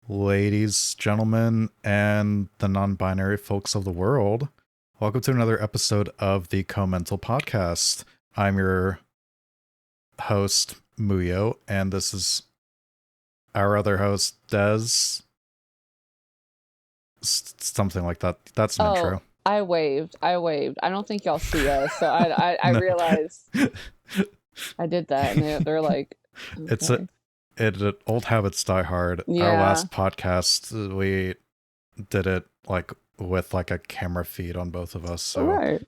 Ladies, gentlemen, and the non-binary folks of the world, welcome to another episode of the Co-Mental Podcast. I'm your host, Muyo, and this is our other host, Des. Something like that. That's an Oh, intro. I waved. I don't think y'all see us, so I No. realized I did that, and they're like, It's okay. old habits die hard. Our Yeah. last podcast, we did it like with like a camera feed on both of us, so Right.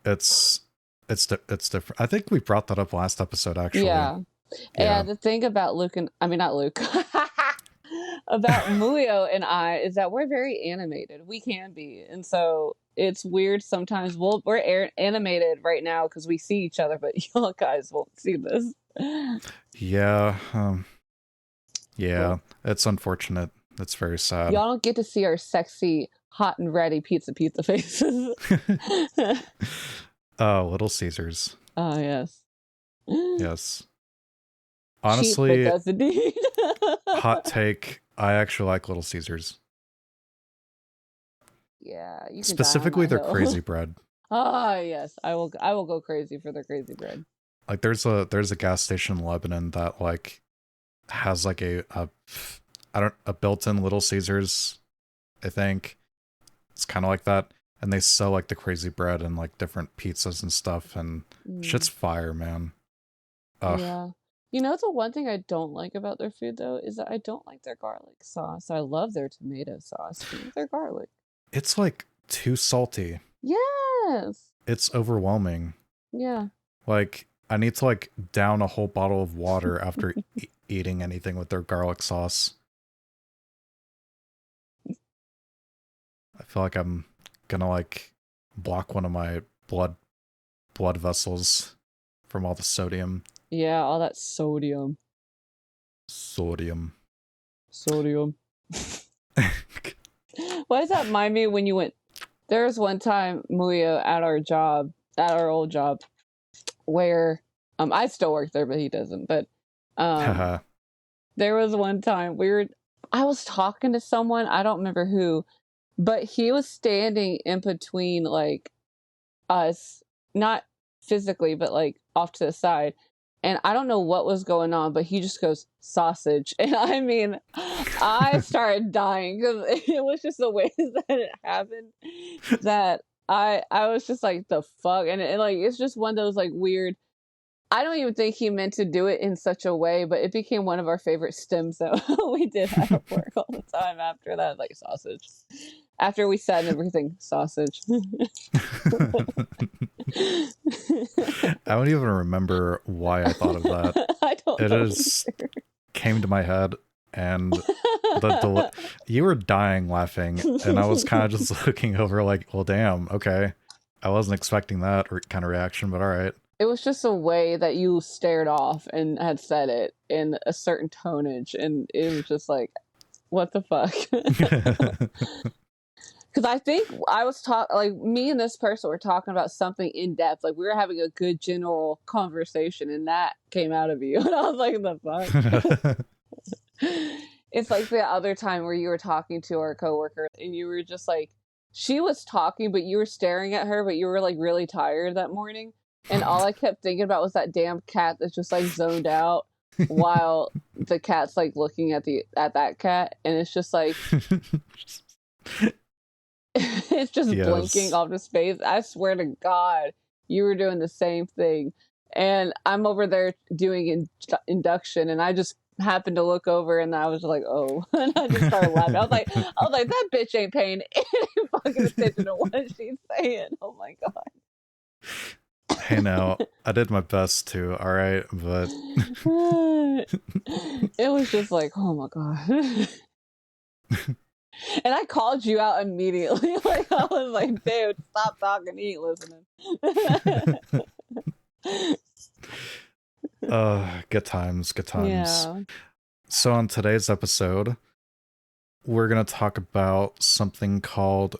it's different. I think we brought that up last episode, actually. Yeah. And the thing about not Luke, about Muyo and I is that we're very animated. We can be, and so it's weird sometimes. We're animated right now because we see each other, but y'all guys won't see this. Yeah. Yeah. Cool. It's unfortunate. It's very sad. Y'all don't get to see our sexy, hot and ready pizza faces. Oh, Little Caesars. Oh, yes. Yes. Honestly, cheap, but does indeed. hot take, I actually like Little Caesars. Yeah, you can Specifically their hill. crazy bread. Ah, yes. I will go crazy for their crazy bread. Like there's a gas station in Lebanon that like has like a built-in Little Caesars, I think. It's kind of like that. And they sell like the crazy bread and like different pizzas and stuff, and shit's fire, man. Ugh. Yeah. You know, the one thing I don't like about their food though is that I don't like their garlic sauce. I love their tomato sauce, but their garlic. It's like too salty. Yes. It's overwhelming. Yeah. Like I need to like down a whole bottle of water after eating anything with their garlic sauce. I feel like I'm gonna like block one of my blood vessels from all the sodium. Yeah, all that sodium. Sodium. Why does that remind me when you went? There was one time, Muyo, at our old job, where I still work there, but he doesn't. But there was one time I was talking to someone, I don't remember who, but he was standing in between like us, not physically, but like off to the side. And I don't know what was going on, but he just goes, sausage. And I mean, I started dying because it was just the way that it happened that I was just like, the fuck? And like, it's just one of those like weird, I don't even think he meant to do it in such a way, but it became one of our favorite stems that we did at work all the time after that, like sausage. After we said everything, sausage. I don't even remember why I thought of that. I don't know. Either. Came to my head, and you were dying laughing, and I was kind of just looking over like, well, damn, okay. I wasn't expecting that kind of reaction, but all right. It was just a way that you stared off and had said it in a certain tonage, and it was just like, what the fuck? Because I think I was like me and this person were talking about something in depth, like we were having a good general conversation, and that came out of you, and I was like, the fuck? It's like the other time where you were talking to our coworker, and you were just like, she was talking, but you were staring at her, but you were like really tired that morning, and all I kept thinking about was that damn cat that's just like zoned out while the cat's like looking at that cat, and it's just like. It's just blinking off to space. I swear to God, you were doing the same thing. And I'm over there doing induction, and I just happened to look over, and I was like, oh. And I just started laughing. I was like, that bitch ain't paying any fucking attention to what she's saying. Oh my God. Hey, now, I did my best too, all right? But it was just like, oh my God. And I called you out immediately. Like I was like, dude, stop talking, he ain't listening. Good times. Yeah. So on today's episode, we're going to talk about something called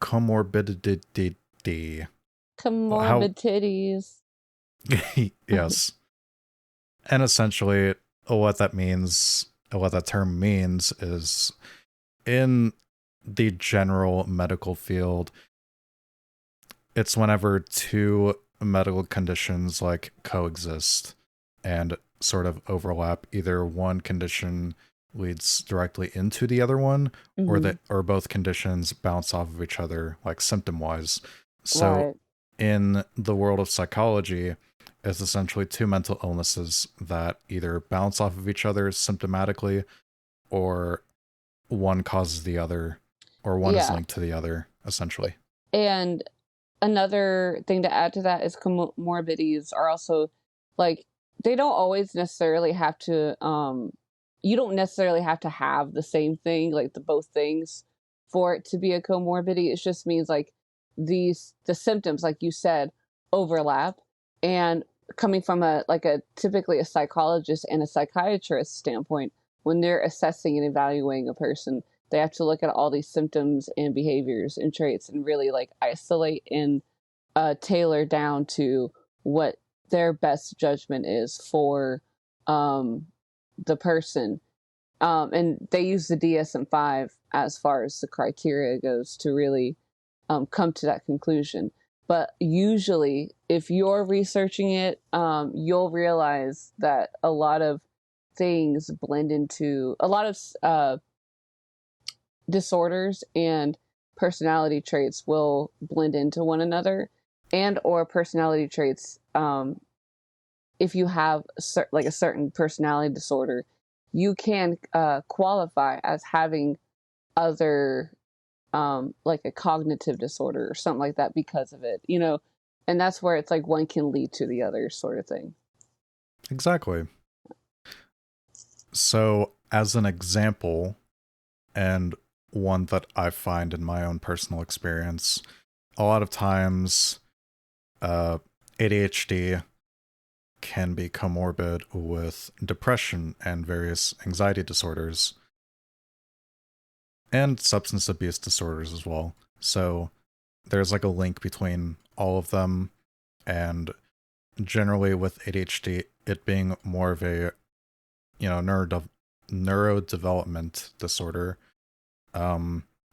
comorbidity. Comorbidities. Yes. And essentially what that means what that term means is, in the general medical field, it's whenever two medical conditions like coexist and sort of overlap. Either one condition leads directly into the other one, or Mm-hmm. or both conditions bounce off of each other, like symptom wise. So Right. in the world of psychology, it's essentially two mental illnesses that either bounce off of each other symptomatically, or one causes the other, or one is Yeah. linked to the other, essentially. And another thing to add to that is comorbidities are also like they don't always necessarily have to you don't necessarily have to have the same thing, like the both things, for it to be a comorbidity. It just means like the symptoms, like you said, overlap. And coming from a typically a psychologist and a psychiatrist standpoint, when they're assessing and evaluating a person, they have to look at all these symptoms and behaviors and traits and really like isolate and tailor down to what their best judgment is for um, the person. And they use the DSM-5 as far as the criteria goes to really come to that conclusion. But usually, if you're researching it, you'll realize that a lot of things blend into a lot of disorders and personality traits will blend into one another, and or personality traits, if you have like a certain personality disorder, you can qualify as having other like a cognitive disorder or something like that because of it, and that's where it's like one can lead to the other sort of thing. Exactly. So, as an example, and one that I find in my own personal experience, a lot of times uh, ADHD can be comorbid with depression and various anxiety disorders, and substance abuse disorders as well. So, there's like a link between all of them, and generally with ADHD, it being more of a, neurodevelopment disorder.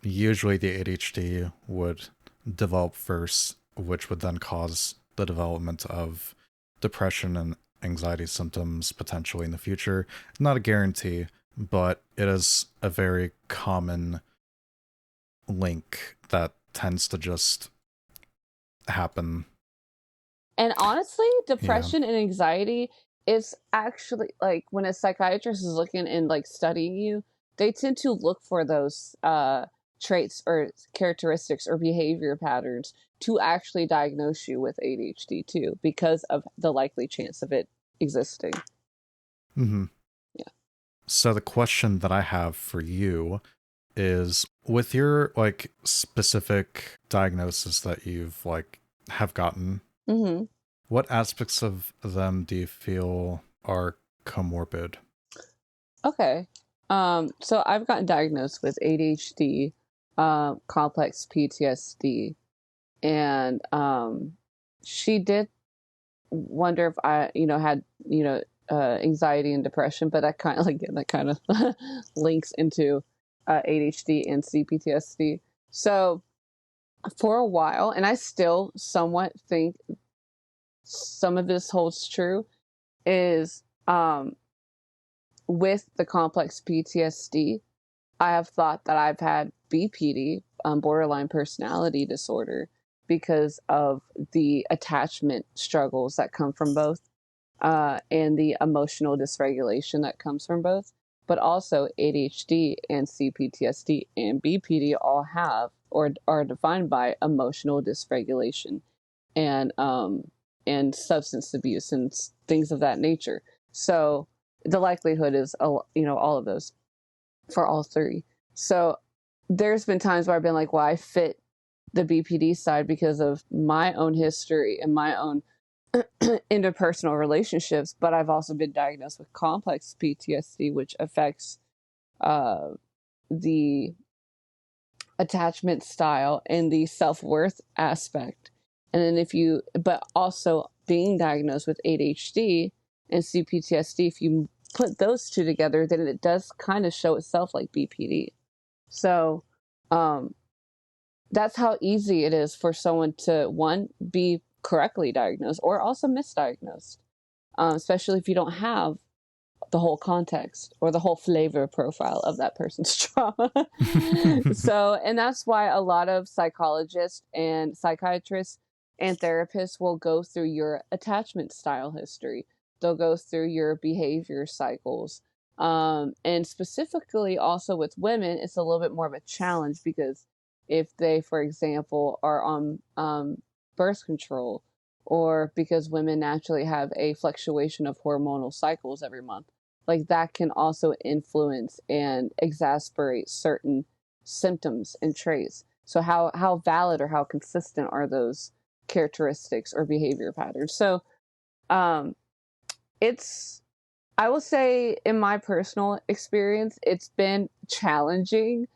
Usually the ADHD would develop first, which would then cause the development of depression and anxiety symptoms potentially in the future. Not a guarantee, but it is a very common link that tends to just happen. And honestly, Yeah. depression and anxiety is actually like when a psychiatrist is looking and like studying you, they tend to look for those traits or characteristics or behavior patterns to actually diagnose you with ADHD too, because of the likely chance of it existing. Mm-hmm. Yeah. So the question that I have for you is, with your like specific diagnosis that you've like have gotten, Mm-hmm. what aspects of them do you feel are comorbid? Okay. So I've gotten diagnosed with ADHD, complex PTSD, and she did wonder if I, had, anxiety and depression, but that kind of like that kind of links into ADHD and CPTSD. So for a while, and I still somewhat think some of this holds true, is with the complex PTSD, I have thought that I've had BPD, borderline personality disorder, because of the attachment struggles that come from both, and the emotional dysregulation that comes from both. But also ADHD and CPTSD and BPD all have or are defined by emotional dysregulation and substance abuse and things of that nature. So the likelihood is, all of those for all three. So there's been times where I've been like, well, I fit the BPD side because of my own history and my own interpersonal relationships, but I've also been diagnosed with complex PTSD, which affects uh, the attachment style and the self-worth aspect. And then but also being diagnosed with ADHD and CPTSD, if you put those two together, then it does kind of show itself like BPD. So that's how easy it is for someone to, one, be correctly diagnosed or also misdiagnosed, especially if you don't have the whole context or the whole flavor profile of that person's trauma. So, and that's why a lot of psychologists and psychiatrists and therapists will go through your attachment style history. They'll go through your behavior cycles. And specifically also with women, it's a little bit more of a challenge because if they, for example, are on birth control, or because women naturally have a fluctuation of hormonal cycles every month, like that can also influence and exacerbate certain symptoms and traits. So how valid or how consistent are those characteristics or behavior patterns? So it's, I will say in my personal experience, it's been challenging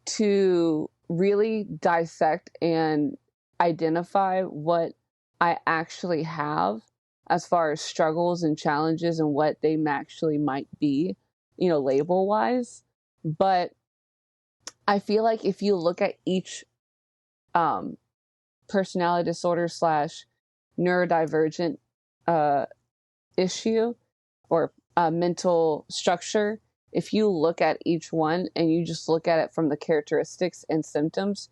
to really dissect and identify what I actually have as far as struggles and challenges and what they actually might be, you know, label wise. But I feel like if you look at each personality disorder / neurodivergent issue or mental structure, if you look at each one and you just look at it from the characteristics and symptoms,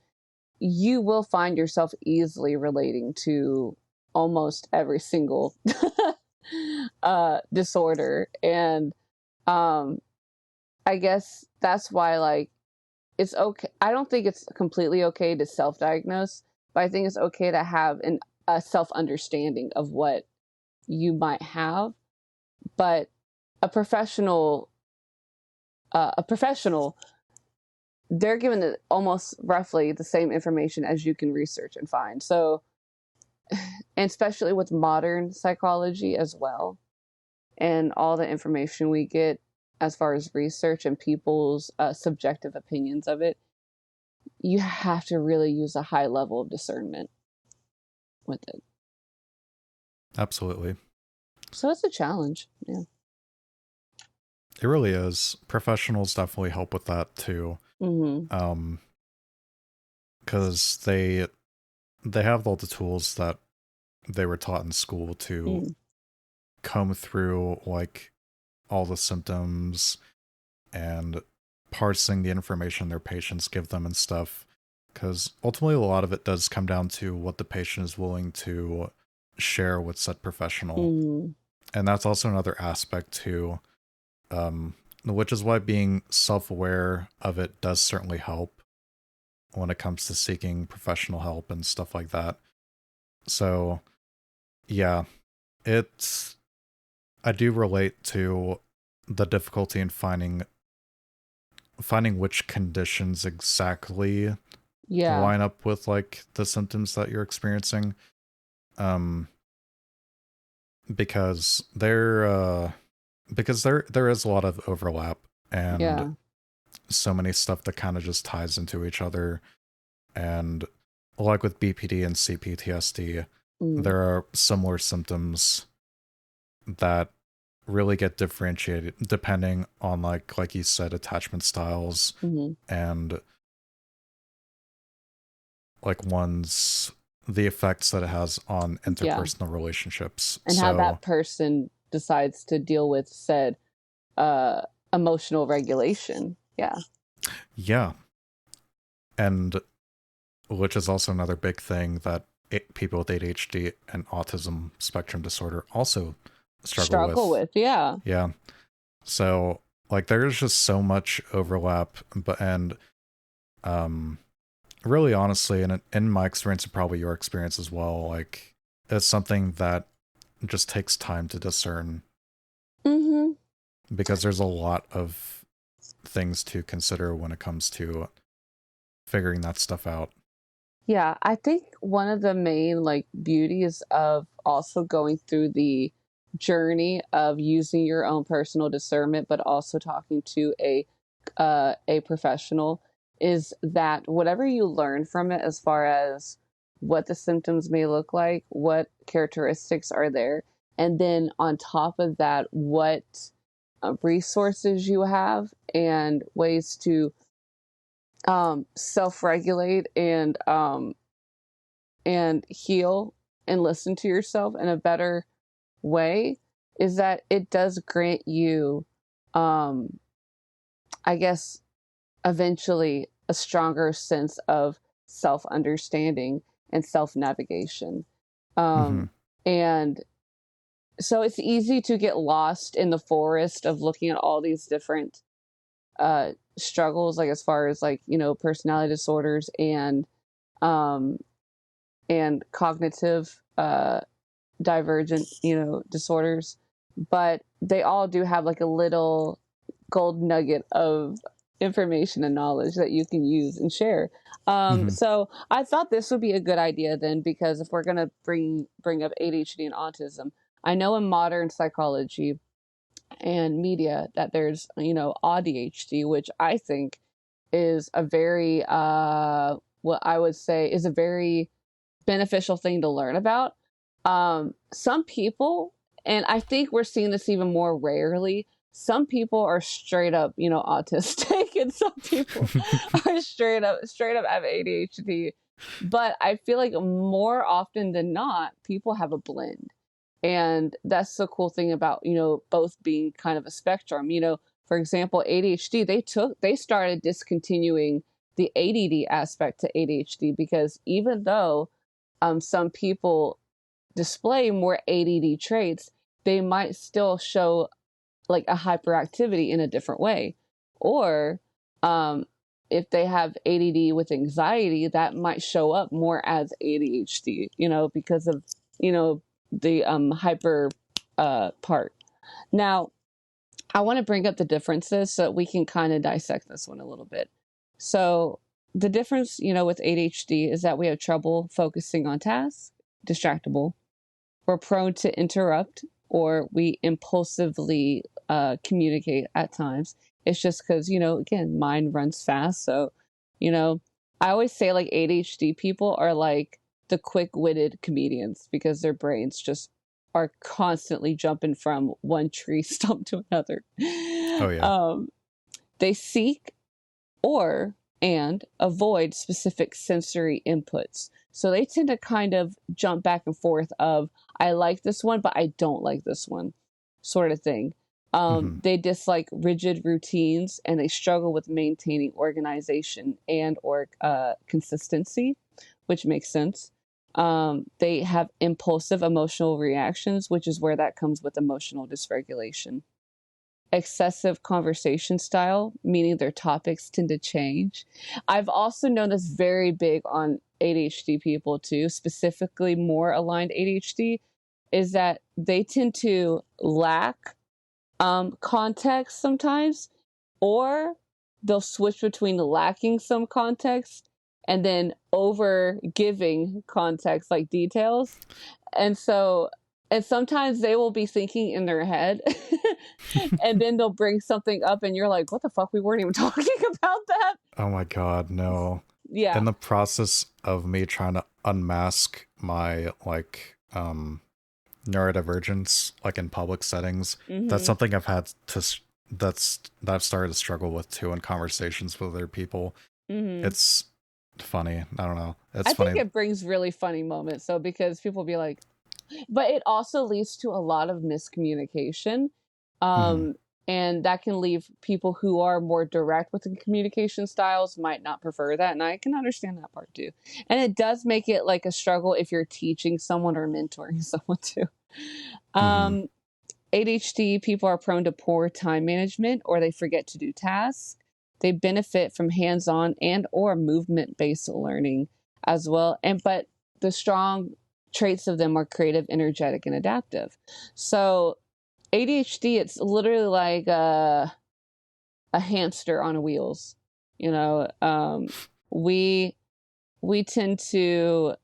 you will find yourself easily relating to almost every single disorder. And I guess that's why, like, it's okay. I don't think it's completely okay to self-diagnose, but I think it's okay to have a self-understanding of what you might have. But a professional, they're given almost roughly the same information as you can research and find. So, and especially with modern psychology as well, and all the information we get as far as research and people's subjective opinions of it, you have to really use a high level of discernment with it. Absolutely. So it's a challenge. Yeah. It really is. Professionals definitely help with that too. Mm-hmm. Because they have all the tools that they were taught in school to comb through like all the symptoms and parsing the information their patients give them and stuff. Because ultimately a lot of it does come down to what the patient is willing to share with said professional. And that's also another aspect too, which is why being self-aware of it does certainly help when it comes to seeking professional help and stuff like that. So yeah, I do relate to the difficulty in finding which conditions exactly line up with like the symptoms that you're experiencing. Because there is a lot of overlap and so many stuff that kind of just ties into each other. And like with BPD and CPTSD, there are similar symptoms that really get differentiated depending on like you said, attachment styles and like the effects that it has on interpersonal relationships. And how that person decides to deal with said emotional regulation. Yeah. And which is also another big thing that people with ADHD and autism spectrum disorder also struggle with. Yeah. So like there's just so much overlap, and really honestly, and in my experience and probably your experience as well, like it's something that just takes time to discern. Because there's a lot of things to consider when it comes to figuring that stuff out. Yeah, I think one of the main like beauties of also going through the journey of using your own personal discernment, but also talking to a professional, is that whatever you learn from it, as far as what the symptoms may look like, what characteristics are there, and then on top of that, what resources you have and ways to self-regulate and heal and listen to yourself in a better way, is that it does grant you, um, I guess, eventually a stronger sense of self-understanding and self-navigation. Mm-hmm. And so it's easy to get lost in the forest of looking at all these different struggles, like as far as like, personality disorders um and cognitive divergent, disorders, but they all do have like a little gold nugget of information and knowledge that you can use and share. Mm-hmm. So I thought this would be a good idea then, because if we're going to bring up ADHD and autism, I know in modern psychology and media that there's, ADHD, which I think is a very what I would say is a very beneficial thing to learn about. Some people, and I think we're seeing this even more rarely, some people are straight up, autistic, and some people are straight up have ADHD. But I feel like more often than not, people have a blend. And that's the cool thing about, both being kind of a spectrum. For example, ADHD, they started discontinuing the ADD aspect to ADHD, because even though some people display more ADD traits, they might still show like a hyperactivity in a different way. Or um, if they have ADD with anxiety, that might show up more as ADHD, because of, the hyper part. Now, I want to bring up the differences so that we can kind of dissect this one a little bit. So, the difference, with ADHD is that we have trouble focusing on tasks, distractible, we're prone to interrupt, or we impulsively communicate at times. It's just because, again, mind runs fast. So, you know, I always say like ADHD people are like the quick witted comedians, because their brains just are constantly jumping from one tree stump to another. Oh yeah. Um, they seek or and avoid specific sensory inputs. So they tend to kind of jump back and forth of, I like this one, but I don't like this one, sort of thing. Mm-hmm. They dislike rigid routines, and they struggle with maintaining organization and or consistency, which makes sense. They have impulsive emotional reactions, which is where that comes with emotional dysregulation. Excessive conversation style, meaning their topics tend to change. I've also known this very big on ADHD people too, specifically more aligned ADHD, is that they tend to lack context sometimes, or they'll switch between lacking some context and then over giving context, like details. And so, and sometimes they will be thinking in their head and then they'll bring something up and you're like, what the fuck? We weren't even talking about that. Oh my god, no. In Yeah. the process of me trying to unmask my neurodivergence like in public settings, that's Mm-hmm. something I've had to that I've started to struggle with too in conversations with other people. Mm-hmm. It's funny. I don't know. It's I think funny. it brings really funny moments. So, because people be like, but it also leads to a lot of miscommunication. Mhm. Um, and that can leave people who are more direct with the communication styles might not prefer that. And I can understand that part too. And it does make it like a struggle if you're teaching someone or mentoring someone too. Mhm. Um, ADHD people are prone to poor time management, or they forget to do tasks. They benefit from hands-on and or movement-based learning as well. But the strong traits of them are creative, energetic, and adaptive. So ADHD, it's literally like a hamster on wheels. You know, we we tend to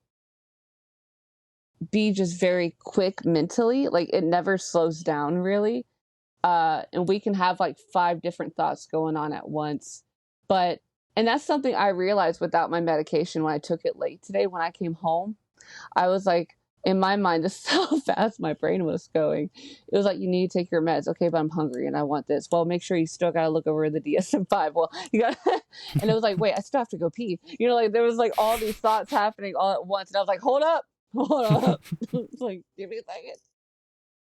be just very quick mentally. Like it never slows down really. And we can have like five different thoughts going on at once. But and that's something I realized without my medication when I took it late today. When I came home, I was like, in my mind, this is how fast my brain was going. It was like, you need to take your meds. Okay, but I'm hungry and I want this. Well, make sure you still got to look over the DSM-5. Well, you got and it was like, wait, I still have to go pee. You know, like there was like all these thoughts happening all at once. And I was like, hold up, hold up. It's like, give me a second.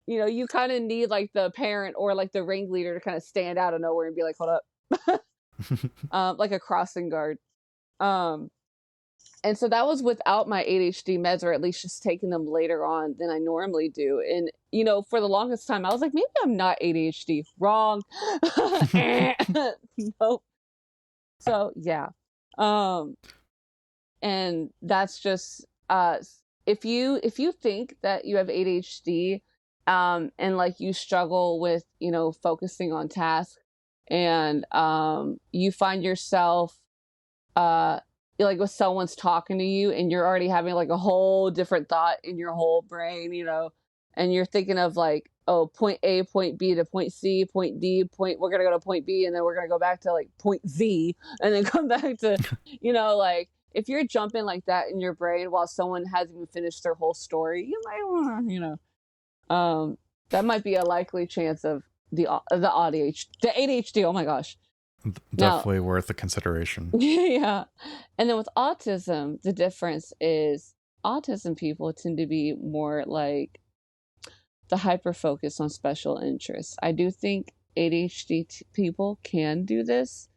You know, you kind of need like the parent or like the ringleader to kind of stand out of nowhere and be like, hold up. Like a crossing guard. And so that was without my ADHD meds, or at least just taking them later on than I normally do. And, you know, for the longest time, I was like, maybe I'm not ADHD. Wrong. Nope. So, yeah. And that's just, if you think that you have ADHD, and like you struggle with, you know, focusing on tasks, and, you find yourself, like when someone's talking to you and you're already having like a whole different thought in your whole brain, you know, and you're thinking of like, oh, point A, point B to point C, point D, point, we're going to go to point B, and then we're going to go back to like point Z, and then come back to, you know, like if you're jumping like that in your brain while someone hasn't even finished their whole story, you might want to, you know, that might be a likely chance of the ADHD. Oh my gosh. Definitely Now, worth a consideration. yeah. And then with autism, the difference is autism people tend to be more like the hyper focus on special interests. I do think ADHD people can do this,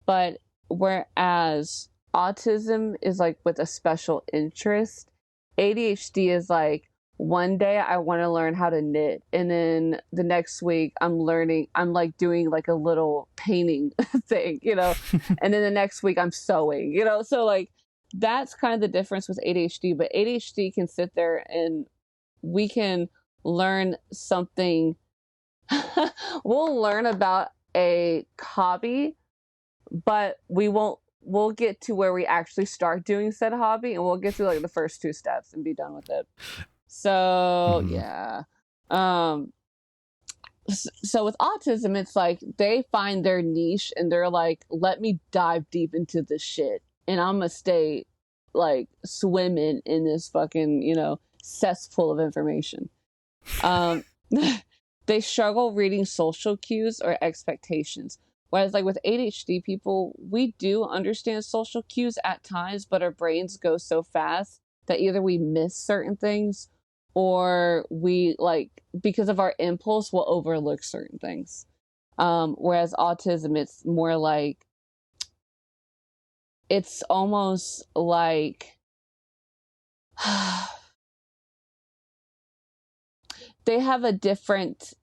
but whereas autism is like with a special interest, ADHD is like, one day I want to learn how to knit, and then the next week I'm like doing like a little painting thing, you know, and then the next week I'm sewing, you know. So like that's kind of the difference with ADHD. But ADHD can sit there and we can learn something. We'll learn about a hobby, but we'll get to where we actually start doing said hobby, and we'll get to like the first two steps and be done with it. So yeah. So with autism, it's like they find their niche and they're like, let me dive deep into this shit, and I'm gonna stay like swimming in this fucking, you know, cesspool of information. Um, they struggle reading social cues or expectations. Whereas like with ADHD people, we do understand social cues at times, but our brains go so fast that either we miss certain things, or we like, because of our impulse, will overlook certain things. Whereas autism, it's more like, it's almost like they have a different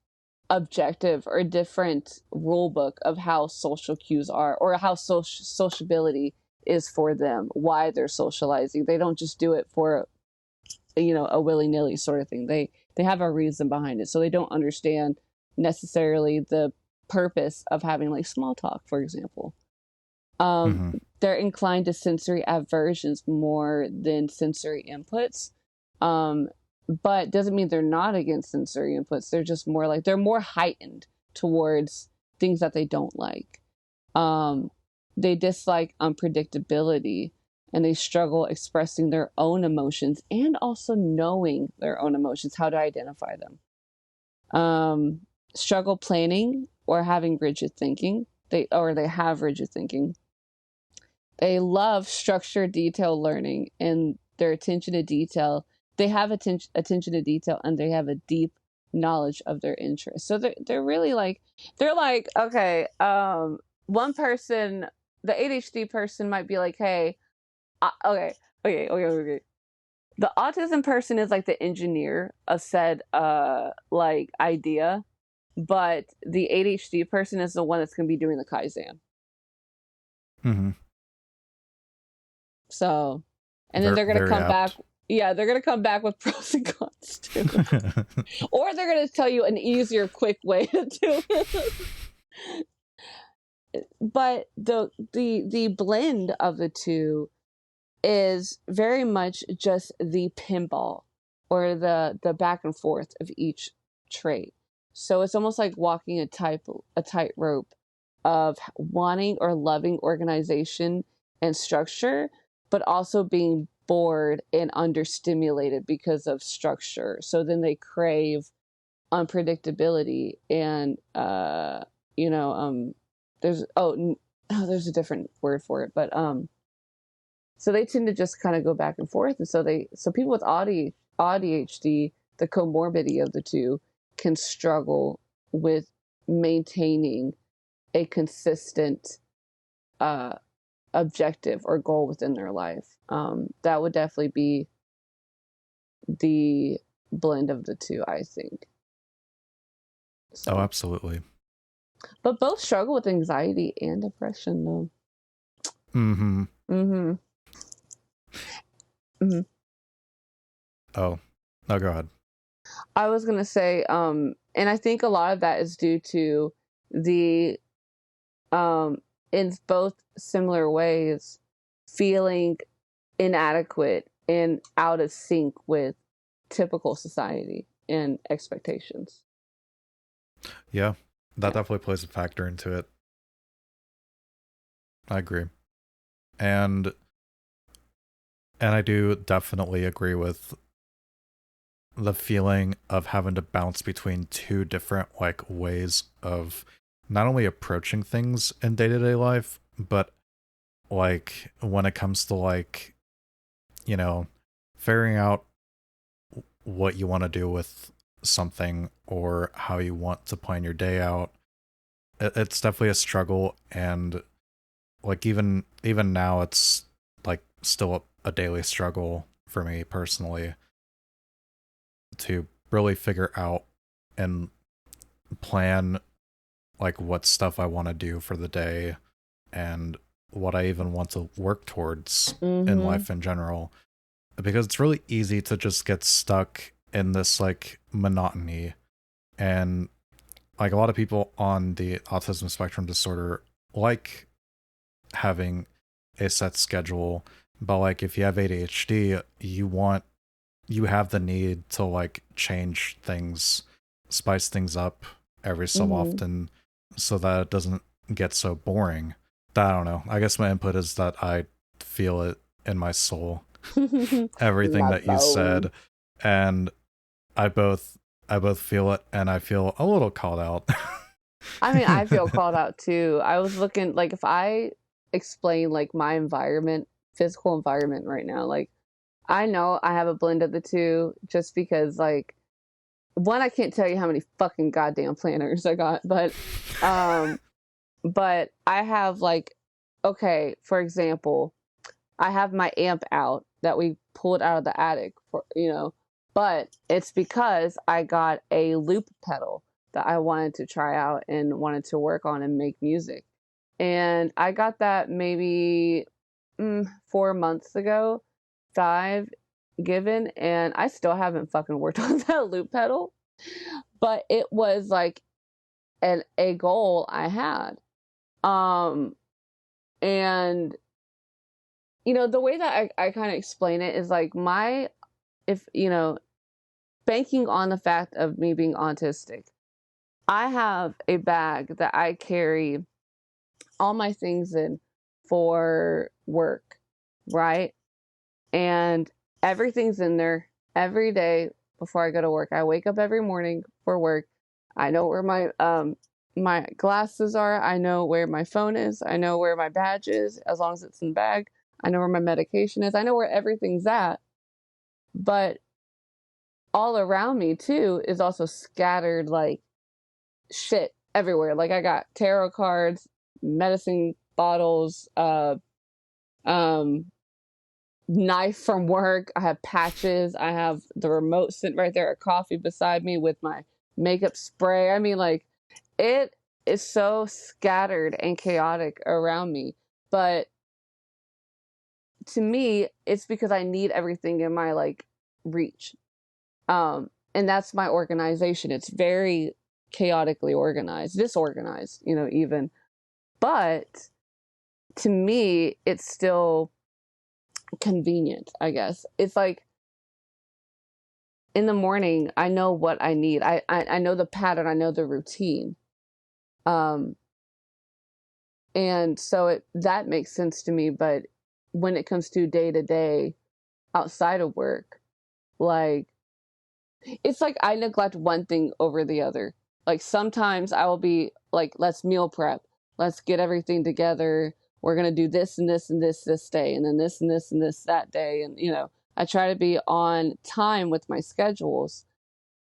objective or a different rule book of how social cues are, or how sociability is for them, why they're socializing. They don't just do it for, you know, a willy-nilly sort of thing. They have a reason behind it. So they don't understand necessarily the purpose of having like small talk, for example. They're inclined to sensory aversions more than sensory inputs. But doesn't mean they're not against sensory inputs. They're just more like, they're more heightened towards things that they don't like. They dislike unpredictability, and they struggle expressing their own emotions and also knowing their own emotions, how to identify them. Struggle planning or having rigid thinking. They have rigid thinking. They love structured detail learning, and their attention to detail. They have attention to detail, and they have a deep knowledge of their interests. So they're really like, they're like, okay, one person, the ADHD person might be like, hey, okay. The autism person is like the engineer of said like idea, but the ADHD person is the one that's going to be doing the Kaizen. So, and then they're going to come back. Yeah, they're going to come back with pros and cons too. Or they're going to tell you an easier, quick way to do it. But the blend of the two is very much just the pinball, or the back and forth of each trait. So it's almost like walking a tightrope of wanting or loving organization and structure, but also being bored and understimulated because of structure. So then they crave unpredictability and there's there's a different word for it, but so they tend to just kind of go back and forth. And so people with ADHD, the comorbidity of the two, can struggle with maintaining a consistent objective or goal within their life. That would definitely be the blend of the two, I think. So. Oh, absolutely. But both struggle with anxiety and depression, though. Mm-hmm. Mm-hmm. Mm-hmm. Oh, no, go ahead. I was gonna say, and I think a lot of that is due to the, in both similar ways, feeling inadequate and out of sync with typical society and expectations. Yeah, that definitely plays a factor into it. I agree. And I do definitely agree with the feeling of having to bounce between two different like ways of not only approaching things in day-to-day life, but like when it comes to like, figuring out what you want to do with something or how you want to plan your day out. It's definitely a struggle, and like even now it's like still a daily struggle for me personally to really figure out and plan like what stuff I want to do for the day and what I even want to work towards in Mm-hmm. life in general, because it's really easy to just get stuck in this like monotony. And like a lot of people on the autism spectrum disorder like having a set schedule, but like if you have ADHD, you have the need to like change things, spice things up every so Mm-hmm. often so that it doesn't get so boring. I don't know. I guess my input is that I feel it in my soul, everything My that you bone. said, and I both feel it, and I feel a little called out. I mean, I feel called out too. I was looking, like, if I explain like my environment, physical environment right now, like, I know I have a blend of the two just because, like, one, I can't tell you how many fucking goddamn planners I got, um, but I have, like, okay, for example, I have my amp out that we pulled out of the attic for, but it's because I got a loop pedal that I wanted to try out and wanted to work on and make music. And I got that maybe 4 months ago, five given, and I still haven't fucking worked on that loop pedal. But it was like a goal I had. Um, and the way that I kind of explain it is like if banking on the fact of me being autistic, I have a bag that I carry all my things in for work, right? And everything's in there every day before I go to work. I wake up every morning for work. I know where my glasses are. I know where my phone is. I know where my badge is, as long as it's in the bag. I know where my medication is. I know where everything's at. But all around me too is also scattered like shit everywhere. Like, I got tarot cards, medicine bottles, um knife from work. I have patches. I have the remote sitting right there, a coffee beside me with my makeup spray. I mean, like, it is so scattered and chaotic around me. But to me, it's because I need everything in my like reach. And that's my organization. It's very chaotically organized, disorganized, even. But to me, it's still convenient, I guess. It's like, in the morning, I know what I need. I know the pattern. I know the routine. Um, and so that makes sense to me. But when it comes to day to day, outside of work. Like, it's like I neglect one thing over the other. Like sometimes I will be like, let's meal prep. Let's get everything together. We're going to do this and this and this day, and then this and this and this that day. And, I try to be on time with my schedules.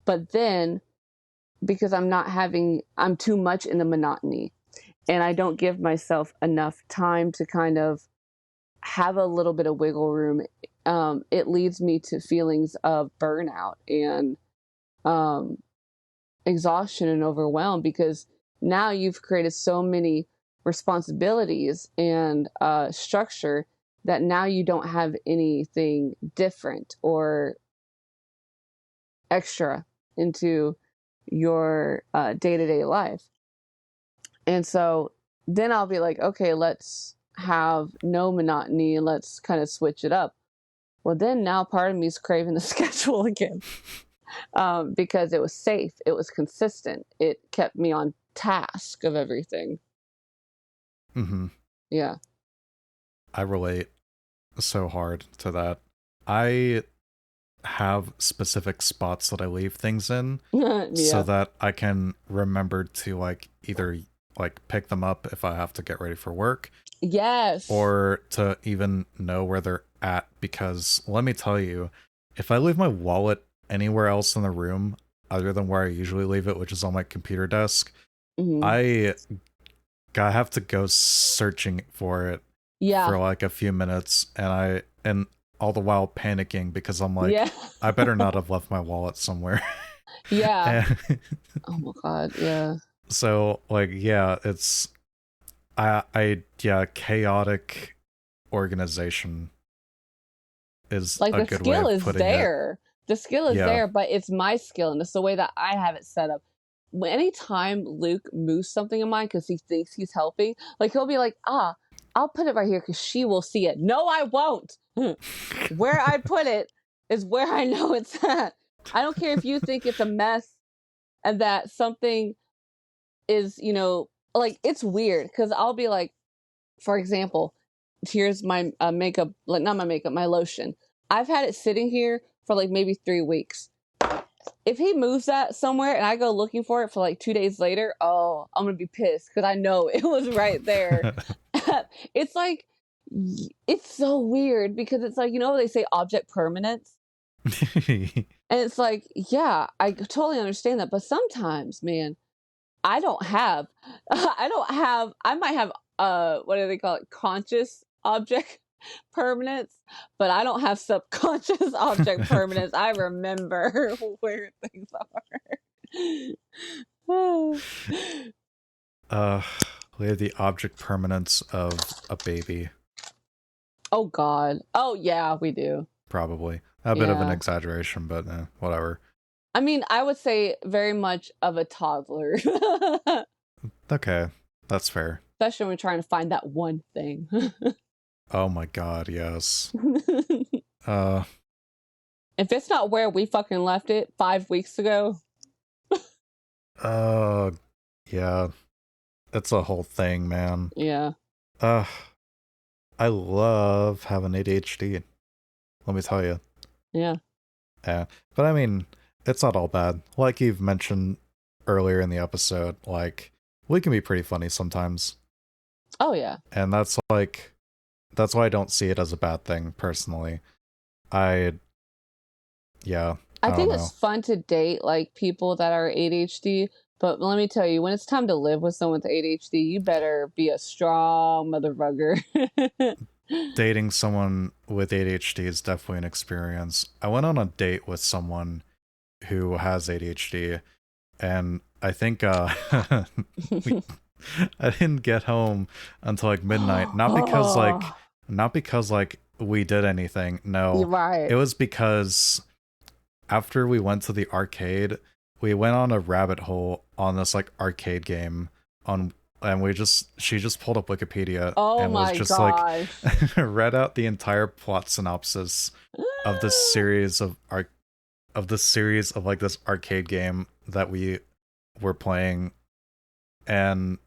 But then because I'm too much in the monotony and I don't give myself enough time to kind of have a little bit of wiggle room, it leads me to feelings of burnout and um, exhaustion and overwhelm, because now you've created so many responsibilities and structure that now you don't have anything different or extra into your day-to-day life. And so then I'll be like, okay, let's have no monotony and let's kind of switch it up. Well, then now part of me is craving the schedule again, because it was safe, it was consistent, it kept me on task of everything. Mm-hmm. Yeah. I relate so hard to that. I have specific spots that I leave things in Yeah. so that I can remember to like either like pick them up if I have to get ready for work. Yes. Or to even know where they're at, because let me tell you, if I leave my wallet anywhere else in the room other than where I usually leave it, which is on my computer desk, mm-hmm. I have to go searching for it for like a few minutes, and all the while panicking because I'm like, I better not have left my wallet somewhere. Yeah. Oh my God. Yeah. So like, yeah, it's chaotic organization is like a good way of putting it. The skill is there, but it's my skill, and it's the way that I have it set up. Anytime Luke moves something in mine because he thinks he's helping, like he'll be like, I'll put it right here because she will see it. No, I won't. Where I put it is where I know it's at. I don't care if you think it's a mess and that something is, like, it's weird because I'll be like, for example, here's my makeup, like not my makeup, my lotion. I've had it sitting here for like maybe 3 weeks. If he moves that somewhere and I go looking for it for like 2 days later, oh, I'm gonna be pissed because I know it was right there. It's like, it's so weird because it's like, they say object permanence. And it's like, yeah, I totally understand that. But sometimes, man, I might have, what do they call it? Conscious object permanence, but I don't have subconscious object permanence. I remember where things are. We have the object permanence of a baby. Oh God. Oh yeah, we do. Probably. A bit of an exaggeration, but whatever. I mean, I would say very much of a toddler. Okay, that's fair. Especially when we're trying to find that one thing. Oh my God, yes. If it's not where we fucking left it 5 weeks ago. Yeah. It's a whole thing, man. Yeah. I love having ADHD. Let me tell you. Yeah. Yeah. But I mean, it's not all bad. Like you've mentioned earlier in the episode, like, we can be pretty funny sometimes. Oh, yeah. And that's why I don't see it as a bad thing, personally. I think it's fun to date, like, people that are ADHD, but let me tell you, when it's time to live with someone with ADHD, you better be a strong motherfucker. Dating someone with ADHD is definitely an experience. I went on a date with someone who has ADHD, and I think I didn't get home until like midnight. Not because like we did anything. No, right. It was because after we went to the arcade, we went on a rabbit hole on this like arcade game and she just pulled up Wikipedia and was just like read out the entire plot synopsis of this series of like this arcade game that we were playing, and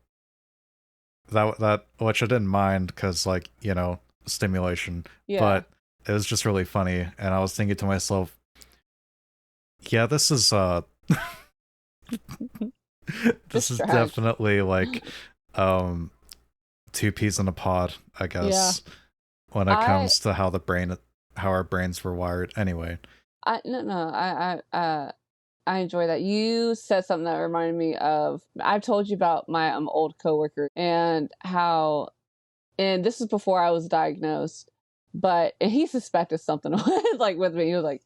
that which I didn't mind because, like, stimulation. Yeah. But it was just really funny, and I was thinking to myself, yeah, this is this is Distract. definitely like um two peas in a pod, I Yeah. guess, when it I comes to how our brains were wired. Anyway. I no no I enjoy that. You said something that reminded me of I've told you about my old coworker and how and this is before I was diagnosed, but and he suspected something like with me. He was like,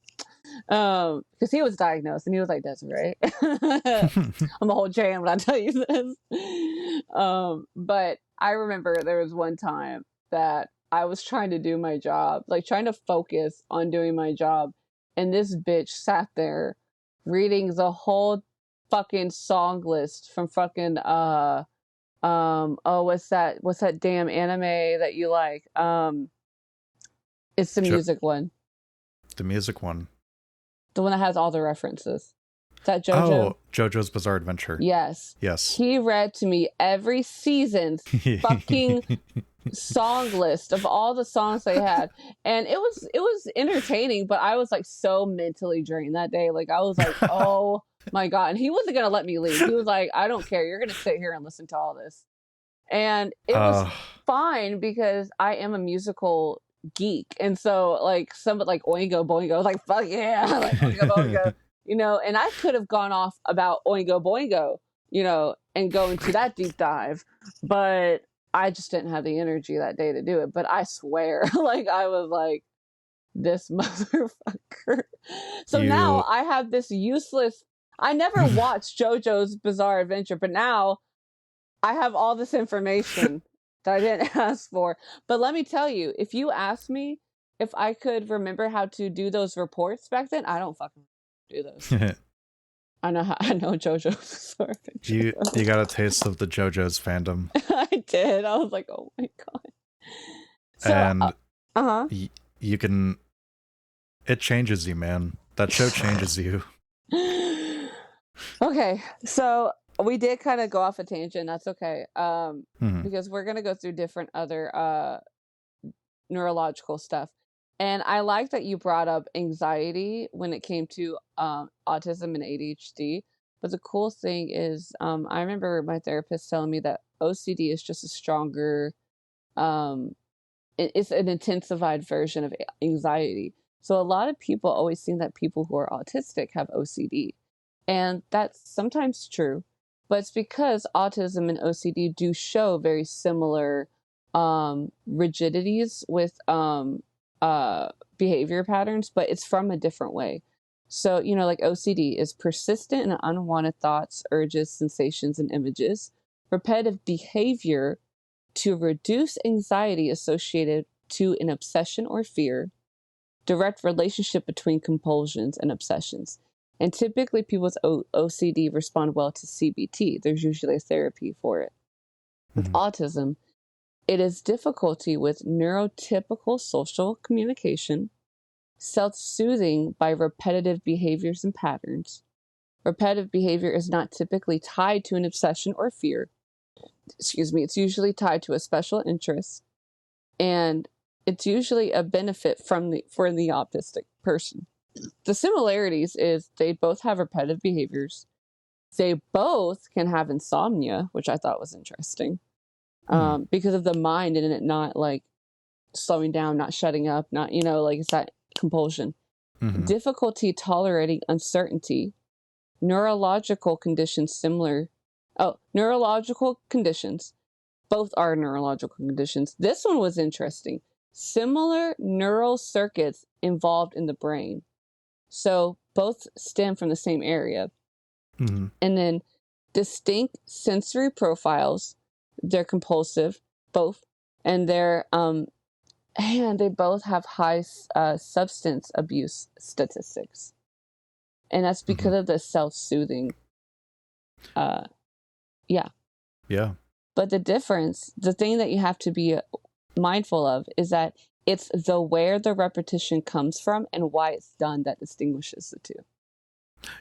because he was diagnosed and he was like, "That's right." I'm a whole jam when I tell you this. But I remember there was one time that I was trying to do my job, like trying to focus on doing my job, and this bitch sat there reading the whole fucking song list from fucking oh what's that damn anime that you like? It's the Jo- music one. the music one. The one that has all the references. Is that JoJo? Oh, JoJo's Bizarre Adventure. Yes. Yes. He read to me every season's fucking song list of all the songs they had. And it was entertaining, but I was like so mentally drained that day. Like I was like, oh my God. And he wasn't gonna let me leave. He was like, I don't care. You're gonna sit here and listen to all this. And it was uh fine because I am a musical geek. And so like some like Oingo Boingo, I was like, fuck yeah, like Oingo Boingo, and I could have gone off about Oingo Boingo, and go into that deep dive, but I just didn't have the energy that day to do it. But I swear, like I was like, this motherfucker. So now you I have this useless I never watched JoJo's Bizarre Adventure, but now I have all this information that I didn't ask for. But let me tell you, if you asked me if I could remember how to do those reports back then, I don't fucking do those. I know JoJo's Bizarre you Adventure. got a taste of the JoJo's fandom. I did. I was like, oh my God. So, And uh-huh. you can, it changes you, man. That show changes you. Okay, so we did kind of go off a tangent. That's okay. Mhm. Because we're gonna go through different other neurological stuff. And I like that you brought up anxiety when it came to autism and ADHD. But the cool thing is, I remember my therapist telling me that OCD is just a stronger, um, it's an intensified version of anxiety. So a lot of people always think that people who are autistic have OCD. And that's sometimes true, but it's because autism and OCD do show very similar rigidities with behavior patterns, but it's from a different way. So, like OCD is persistent and unwanted thoughts, urges, sensations, and images, repetitive behavior to reduce anxiety associated to an obsession or fear, direct relationship between compulsions and obsessions. And typically, people with OCD respond well to CBT. There's usually a therapy for it. With autism, it is difficulty with neurotypical social communication, self soothing by repetitive behaviors and patterns. Repetitive behavior is not typically tied to an obsession or fear. Excuse me, it's usually tied to a special interest, and it's usually a benefit for the autistic person. The similarities is they both have repetitive behaviors. They both can have insomnia, which I thought was interesting, because of the mind and it not like slowing down, not shutting up, not, like it's that compulsion. Difficulty tolerating uncertainty. Neurological conditions similar. Oh, neurological conditions. Both are neurological conditions. This one was interesting. Similar neural circuits involved in the brain. So both stem from the same area. And then distinct sensory profiles. They're compulsive, both, and they both have high substance abuse statistics, and that's because of the self-soothing. Yeah. Yeah. But the thing that you have to be mindful of is that it's the where the repetition comes from and why it's done that distinguishes the two.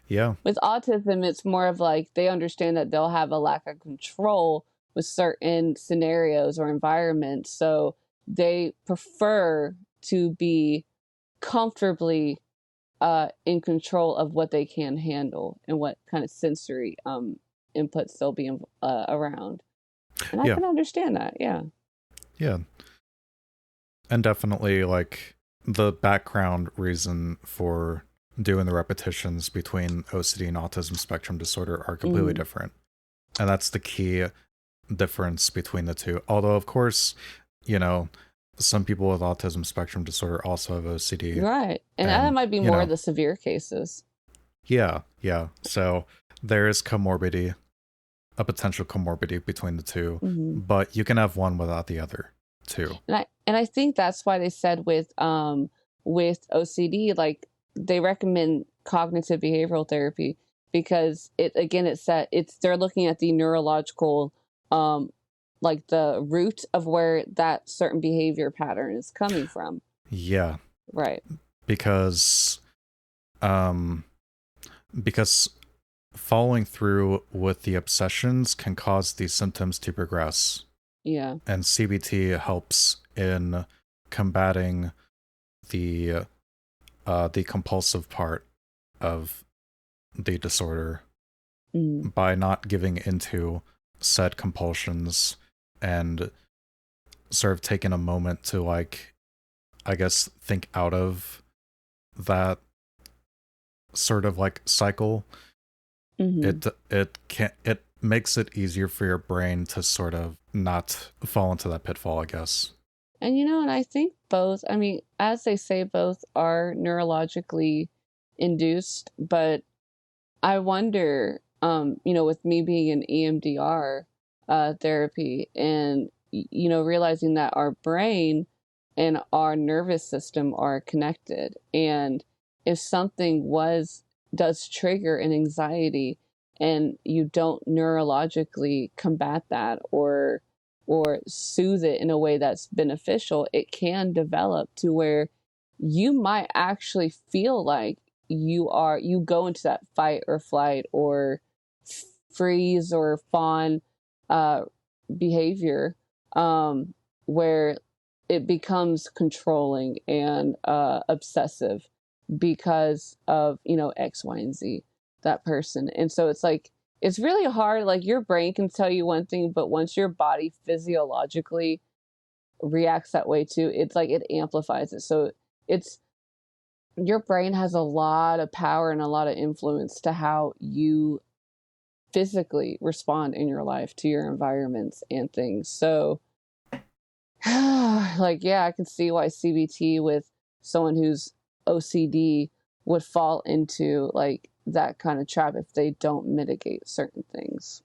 Yeah. With autism, it's more of like they understand that they'll have a lack of control with certain scenarios or environments. So they prefer to be comfortably in control of what they can handle and what kind of sensory inputs they'll be around. And I Yeah. can understand that. Yeah. Yeah. And definitely, like, the background reason for doing the repetitions between OCD and autism spectrum disorder are completely different. And that's the key difference between the two. Although, of course, you know, some people with autism spectrum disorder also have OCD. Right. And that might be more of the severe cases. Yeah. So there is comorbidity, a potential comorbidity between the two, but you can have one without the other too. And I think that's why they said with OCD, like they recommend cognitive behavioral therapy, because they're looking at the neurological like the root of where that certain behavior pattern is coming from. Yeah. Right. Because following through with the obsessions can cause these symptoms to progress. Yeah. And CBT helps in combating the compulsive part of the disorder by not giving into said compulsions and sort of taking a moment to, like, I guess, think out of that sort of like cycle. It makes it easier for your brain to sort of not fall into that pitfall, I guess. And and I think both, I mean, as they say, both are neurologically induced, but I wonder, with me being in EMDR therapy and, realizing that our brain and our nervous system are connected. And if something does trigger an anxiety and you don't neurologically combat that or soothe it in a way that's beneficial, it can develop to where you might actually feel like you go into that fight or flight or freeze or fawn behavior, where it becomes controlling and obsessive because of X, Y, and Z, that person. And so it's like it's really hard. Like your brain can tell you one thing, but once your body physiologically reacts that way too, it's like it amplifies it. So it's your brain has a lot of power and a lot of influence to how you physically respond in your life to your environments and things. So like, yeah, I can see why CBT with someone who's OCD would fall into like that kind of trap if they don't mitigate certain things,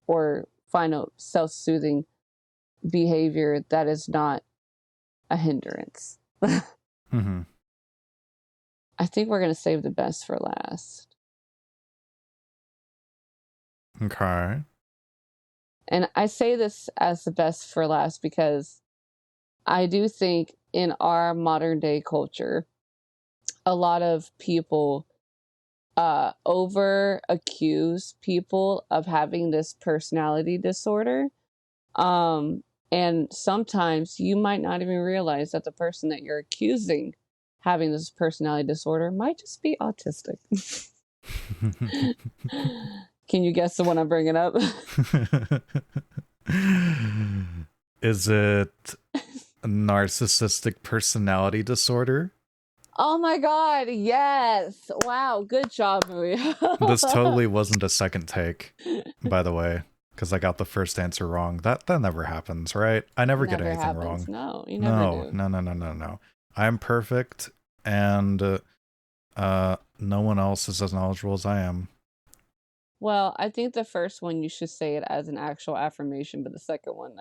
or find a self-soothing behavior that is not a hindrance. I think we're going to save the best for last. Okay. And I say this as the best for last because I do think in our modern day culture, a lot of people over accuse people of having this personality disorder. And sometimes you might not even realize that the person that you're accusing having this personality disorder might just be autistic. Can you guess the one I'm bringing up? Is it a narcissistic personality disorder? Oh my God, yes. Wow, good job, Maria. This totally wasn't a second take, by the way, because I got the first answer wrong. That never happens, right? I never get anything happens. wrong. No, you never do. No. I'm perfect, and no one else is as knowledgeable as I am. Well, I think the first one you should say it as an actual affirmation, but the second one,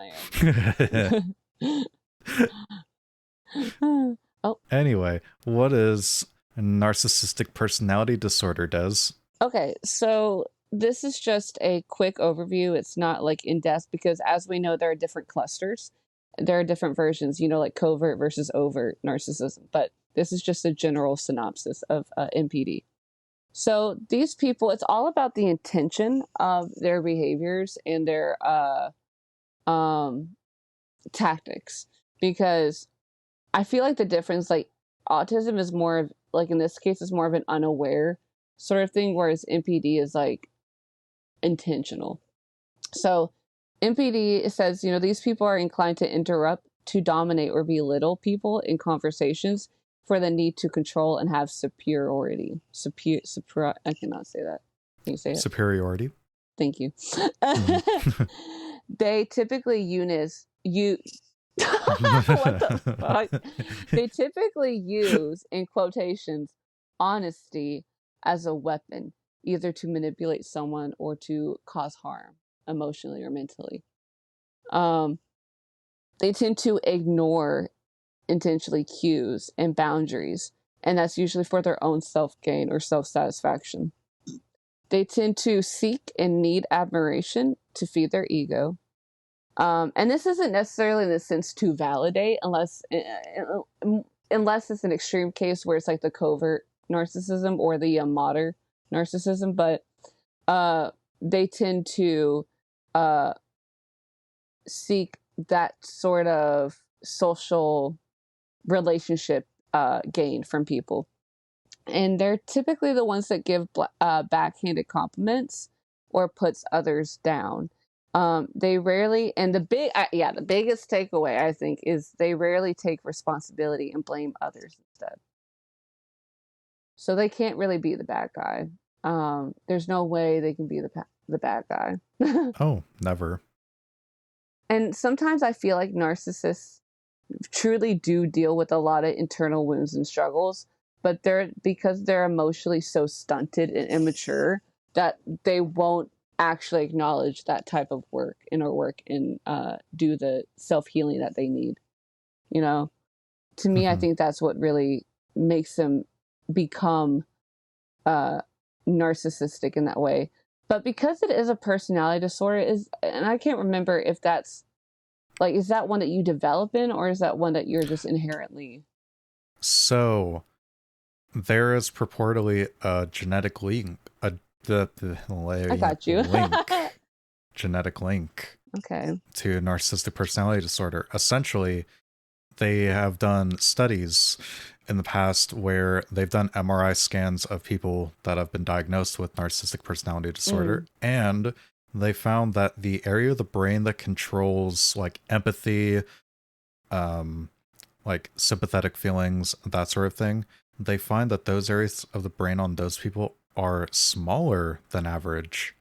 Oh. Anyway, what is narcissistic personality disorder, Des? Okay, so this is just a quick overview. It's not like in depth because, as we know, there are different clusters. There are different versions, like covert versus overt narcissism. But this is just a general synopsis of NPD. So these people, it's all about the intention of their behaviors and their tactics, because I feel like the difference, like autism is more of, like in this case, is more of an unaware sort of thing, whereas NPD is like intentional. So NPD says, these people are inclined to interrupt, to dominate, or belittle people in conversations for the need to control and have superiority. I cannot say that. Can you say it? Superiority. Thank you. Mhm. They typically what the fuck? They typically use, in quotations, honesty as a weapon, either to manipulate someone or to cause harm emotionally or mentally. Um, they tend to ignore intentionally cues and boundaries, and that's usually for their own self gain or self satisfaction. They tend to seek and need admiration to feed their ego. And this isn't necessarily in the sense to validate, unless it's an extreme case where it's like the covert narcissism or the moderate narcissism. But they tend to uh, seek that sort of social relationship gain from people. And they're typically the ones that give backhanded compliments or puts others down. They rarely, and the biggest takeaway I think is they rarely take responsibility and blame others instead. So they can't really be the bad guy. There's no way they can be the bad guy. Oh, never. And sometimes I feel like narcissists truly do deal with a lot of internal wounds and struggles, but because they're emotionally so stunted and immature that they won't actually acknowledge that type of inner work, and do the self-healing that they need. To me, I Mhm. think that's what really makes them become narcissistic in that way. But because it is a personality disorder, and I can't remember if that's like, is that one that you develop in, or is that one that you're just inherently? So there is purportedly a genetic link, I got you. genetic link Okay. to narcissistic personality disorder. Essentially, they have done studies in the past where they've done MRI scans of people that have been diagnosed with narcissistic personality disorder, and they found that the area of the brain that controls like empathy, um, like sympathetic feelings, that sort of thing, they find that those areas of the brain on those people are smaller than average.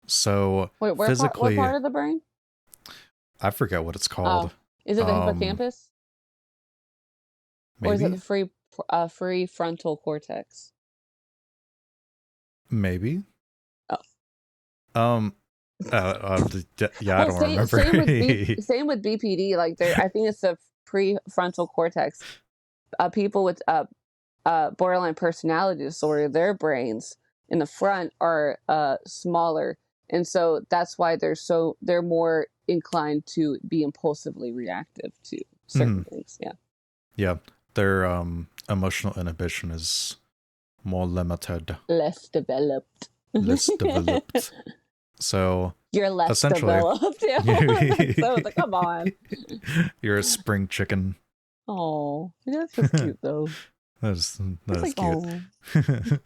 So Wait, what physically, part of the brain? I forget what it's called. Oh, is it the Um, hippocampus, or is it the maybe, free frontal cortex? maybe. Oh, Um, yeah, I well, don't remember. same with BPD. Like there, I think it's the prefrontal cortex. People with borderline personality disorder, their brains in the front are smaller, and so that's why they're more inclined to be impulsively reactive to certain Mhm. things. Yeah, Yeah, their emotional inhibition is more limited, less developed. less developed. So You're less essentially, developed. Yeah. So it's like, come on. you're a spring chicken. Oh, that's just cute though. That's It's that is like, cute. oh,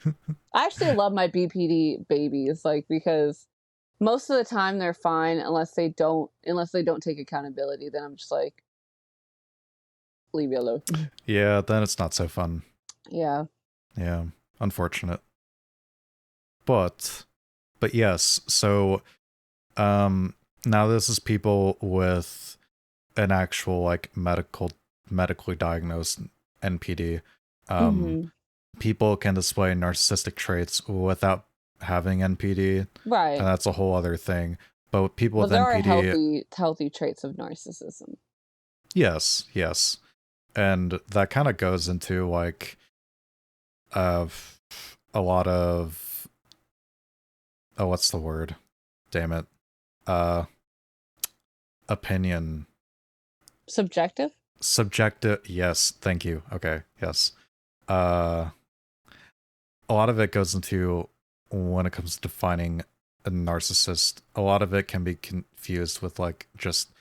I actually love my BPD babies, like, because most of the time they're fine unless they don't take accountability. Then I'm just like, leave me alone. Yeah, then it's not so fun. Yeah. Yeah, unfortunate. But yes, so um now this is people with an actual like medically diagnosed NPD. Um Hmm. People can display narcissistic traits without having NPD, and Right. that's a whole other thing. But people Well, with there are NPD, healthy traits of narcissism. yes, yes. And that kind of goes into like uh a lot of, oh, what's the word? Damn it. Uh Opinion. Subjective. Subjective, yes, thank you. Okay, yes. Uh a lot of it goes into, when it comes to defining a narcissist, a lot of it can be confused with like just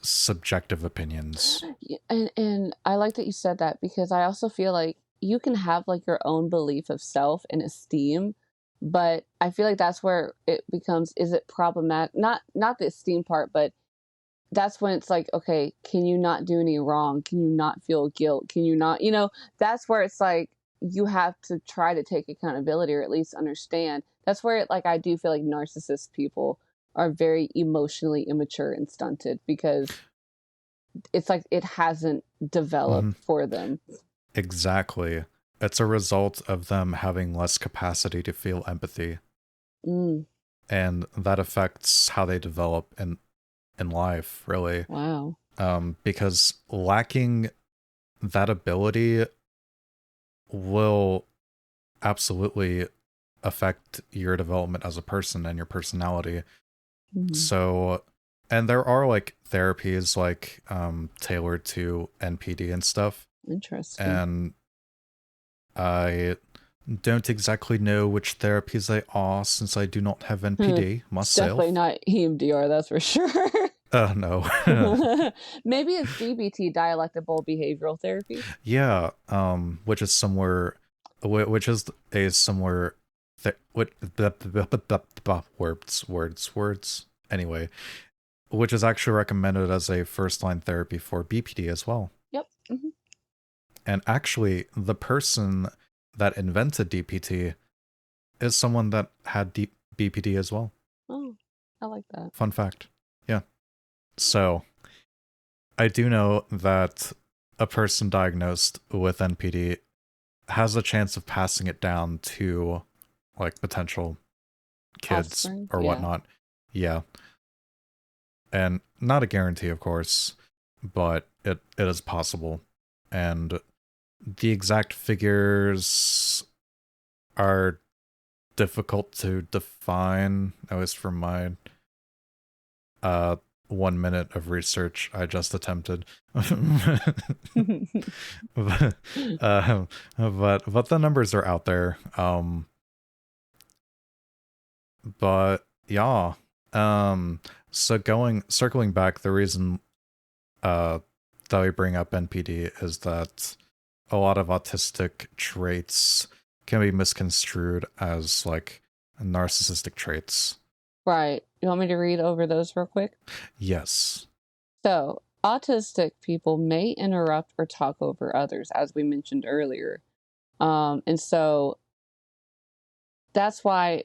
subjective opinions. And I like that you said that, because I also feel like you can have like your own belief of self and esteem, but I feel like that's where it becomes, is it problematic? Not the esteem part, but that's when it's like, okay, can you not do any wrong? Can you not feel guilt? Can you not, that's where it's like you have to try to take accountability, or at least understand. That's where like I do feel like narcissist people are very emotionally immature and stunted, because it's like it hasn't Hmm. developed for them. Exactly. It's a result of them having less capacity to feel empathy, Mm, and that affects how they develop in life, really. wow. Because lacking that ability will absolutely affect your development as a person and your personality. Mm, So, and there are like therapies like tailored to NPD and stuff. interesting. And I don't exactly know which therapies they are since I do not have NPD It's definitely myself. not EMDR, that's for sure. No. Maybe it's DBT, dialectical behavioral therapy. Yeah, which is somewhere, which is a similar, what, words. Anyway, which is actually recommended as a first line therapy for BPD as well. Yep. And actually, the person that invented DPT is someone that had BPD as well. Oh, I like that. Fun fact. Yeah. So, I do know that a person diagnosed with NPD has a chance of passing it down to like potential kids Offspring, or yeah. whatnot. Yeah. And not a guarantee, of course, but it is possible. And the exact figures are difficult to define, at least from my uh 1 minute of research I just attempted. but, but the numbers are out there. But yeah. So circling back, the reason uh that we bring up NPD is that a lot of autistic traits can be misconstrued as like narcissistic traits. Right. You want me to read over those real quick? Yes. So, autistic people may interrupt or talk over others, as we mentioned earlier. And so that's why,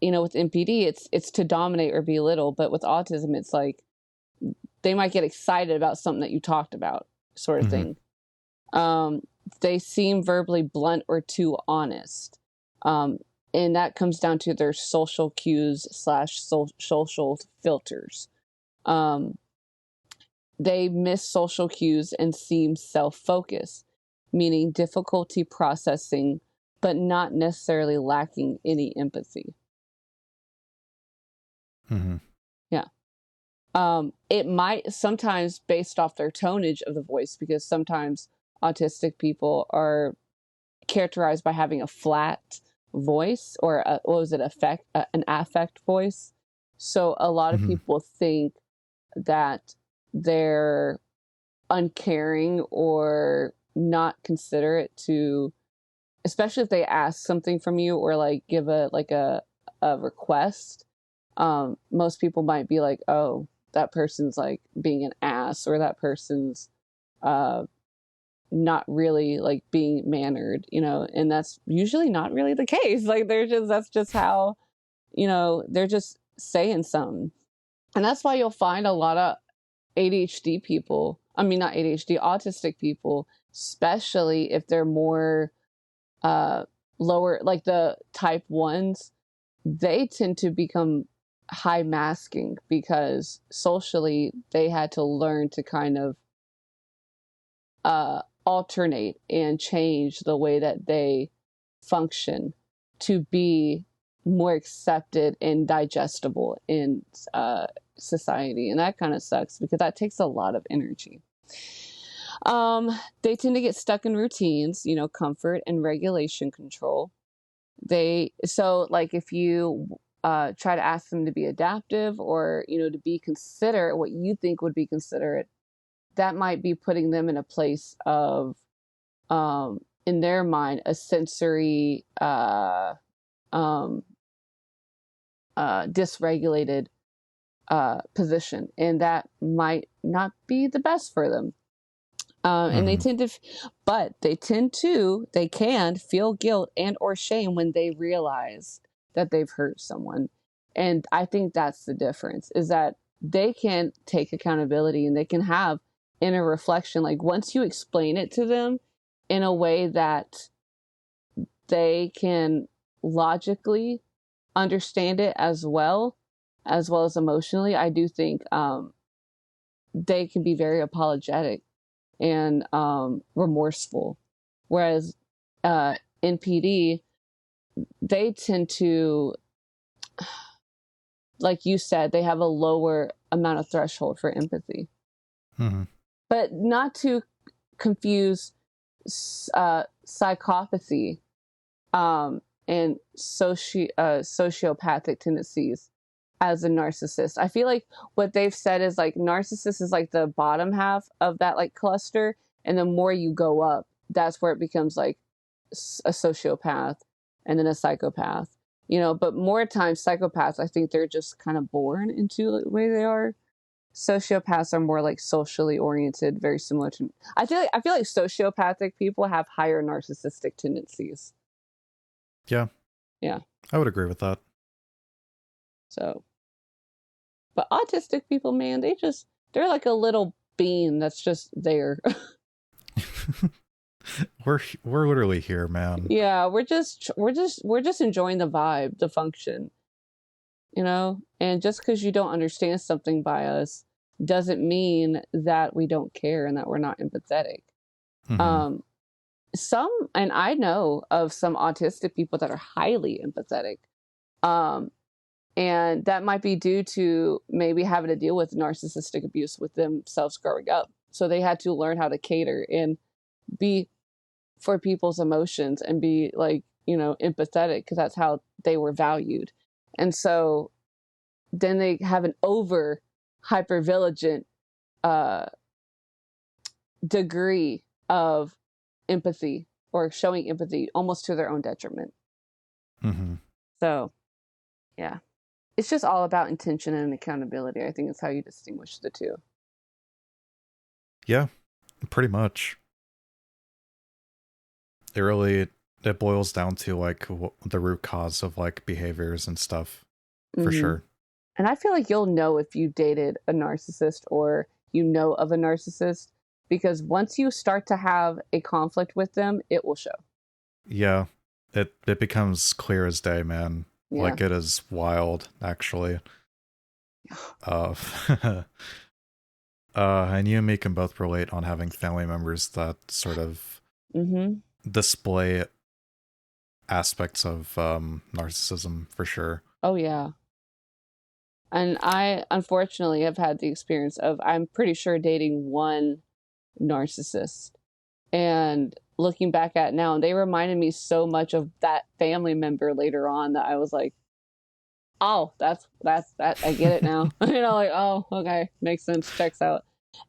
with NPD, it's to dominate or belittle, but with autism, it's like they might get excited about something that you talked about, sort of Hmm. thing. Um, they seem verbally blunt or too honest. Um, and that comes down to their social cues slash social filters. Um, they miss social cues and seem self-focused, meaning difficulty processing, but not necessarily lacking any empathy. Hmm. Yeah. It might sometimes based off their tonage of the voice, because sometimes autistic people are characterized by having a flat voice, or what was it, an affect voice. So a lot of Hmm. people think that they're uncaring or not considerate to, especially if they ask something from you, or like give a request. Most people might be like, oh, that person's like being an ass, or that person's uh not really like being mannered, and that's usually not really the case. Like that's just how, they're just saying something. And that's why you'll find a lot of ADHD people, I mean, not ADHD, autistic people, especially if they're more uh lower, like the type ones, they tend to become high masking, because socially they had to learn to kind of alternate and change the way that they function to be more accepted and digestible in society. And that kind of sucks, because that takes a lot of energy. They tend to get stuck in routines, comfort and regulation control. So like if you try to ask them to be adaptive, or, to be considerate, what you think would be considerate, that might be putting them in a place of, in their mind, a sensory, dysregulated position, and that might not be the best for them. And they tend to, but they can feel guilt and or shame when they realize that they've hurt someone. And I think that's the difference, is that they can take accountability and they can have inner reflection. Like, once you explain it to them in a way that they can logically understand it as well as emotionally, I do think they can be very apologetic and remorseful. Whereas NPD, they tend to, like you said, they have a lower amount of threshold for empathy. But not to confuse psychopathy and sociopathic tendencies as a narcissist. I feel like what they've said is, like, narcissist is like the bottom half of that, like, cluster, and the more you go up, that's where it becomes like a sociopath and then a psychopath. But more times psychopaths, I think they're just kind of born into the way they are. Sociopaths are more like socially oriented, very similar to. I feel like sociopathic people have higher narcissistic tendencies. Yeah. I would agree with that. So, but autistic people, man, they're like a little bean that's just there. We're literally here, man. Yeah, we're just enjoying the vibe, the function. And just because you don't understand something by us doesn't mean that we don't care and that we're not empathetic. And I know of some autistic people that are highly empathetic. And that might be due to maybe having to deal with narcissistic abuse with themselves growing up. So they had to learn how to cater and be for people's emotions and be, like, empathetic, because that's how they were valued. And so then they have an over hypervigilant degree of empathy, or showing empathy almost to their own detriment. So, yeah. It's just all about intention and accountability. I think it's how you distinguish the two. Yeah, pretty much. It boils down to, like, the root cause of, like, behaviors and stuff, for sure. And I feel like you'll know if you dated a narcissist or of a narcissist, because once you start to have a conflict with them, it will show. Yeah, it becomes clear as day, man. Yeah. Like, it is wild, actually. And you and me can both relate on having family members that sort of display aspects of narcissism, for sure. Oh, yeah. And I, unfortunately, have had the experience of, I'm pretty sure, dating one narcissist. And looking back at it now, they reminded me so much of that family member later on that I was like, oh, that's that. I get it now. Like, oh, okay, makes sense, checks out.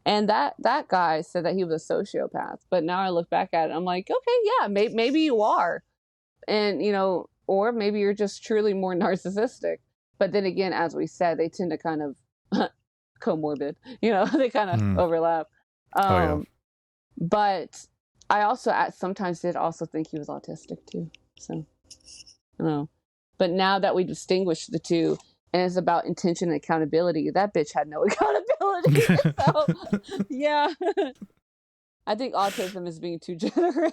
And that guy said that he was a sociopath, but now I look back at it, I'm like, okay, yeah, maybe you are, and or maybe you're just truly more narcissistic. But then again, as we said, they tend to kind of comorbid. They kind of overlap. But I also sometimes did also think he was autistic too. So, I don't know. But now that we distinguish the two, and it's about intention and accountability, that bitch had no accountability. So, yeah. I think autism is being too generous.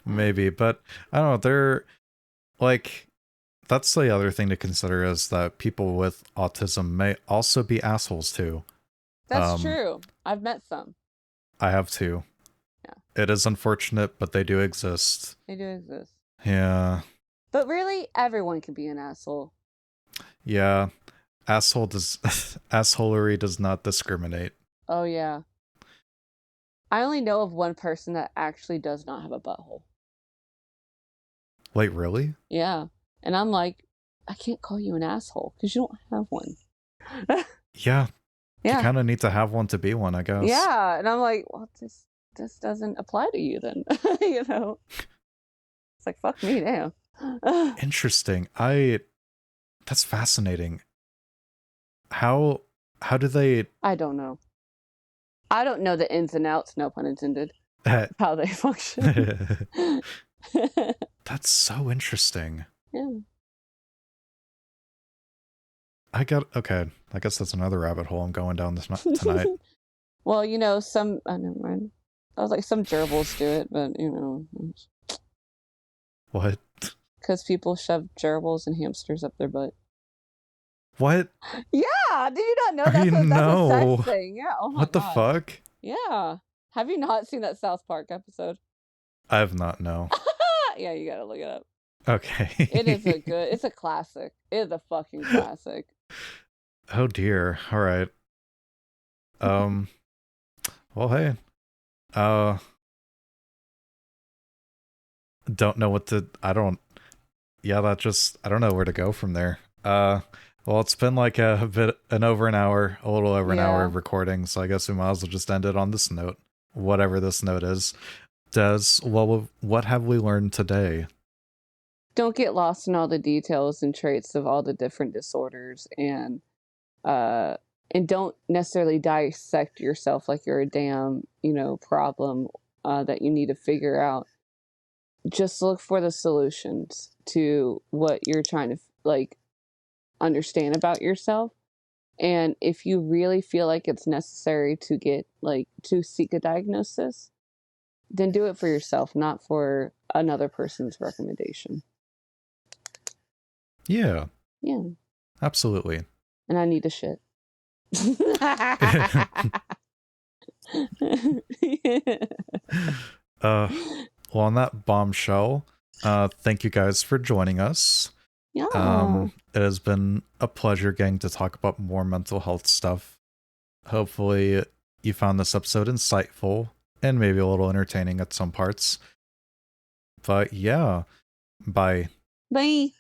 Maybe, but I don't know. They're like, that's the other thing to consider, is that people with autism may also be assholes too. That's true. I've met some. I have too. Yeah. It is unfortunate, but they do exist. They do exist. Yeah. But really, everyone can be an asshole. Yeah. Assholery does not discriminate. Oh, yeah. I only know of one person that actually does not have a butthole. Wait, really? Yeah. And I'm like, I can't call you an asshole because you don't have one. Yeah. You Yeah. kind of need to have one to be one, I guess. Yeah. And I'm like, well, this doesn't apply to you then. You know? It's like, fuck me now. Interesting. That's fascinating. How do they I don't know. I don't know the ins and outs, no pun intended, of how they function. That's so interesting. Yeah. Okay, I guess that's another rabbit hole I'm going down this tonight. Well, you know, never mind. I was like, some gerbils do it, but you know. What? Because people shove gerbils and hamsters up their butt. What? Yeah, did you not know that's a sex thing? Yeah. Oh my What the gosh. fuck? Yeah. Have you not seen that South Park episode? I have not. No. Yeah, you gotta look it up. Okay. It's a classic. It is a fucking classic. Oh dear. All right. Well, hey. Don't know what to. I don't. Yeah, I don't know where to go from there. Well, it's been like a little over an hour of recording, so I guess we might as well just end it on this note, whatever this note is. What have we learned today? Don't get lost in all the details and traits of all the different disorders, and don't necessarily dissect yourself like you're a damn, problem that you need to figure out. Just look for the solutions to what you're trying to understand about yourself. And if you really feel like it's necessary to to seek a diagnosis, then do it for yourself, not for another person's recommendation. Yeah. Yeah. Absolutely. And I need to shit. Well, on that bombshell, thank you guys for joining us. Yeah. It has been a pleasure getting to talk about more mental health stuff. Hopefully you found this episode insightful and maybe a little entertaining at some parts. But yeah, bye. Bye.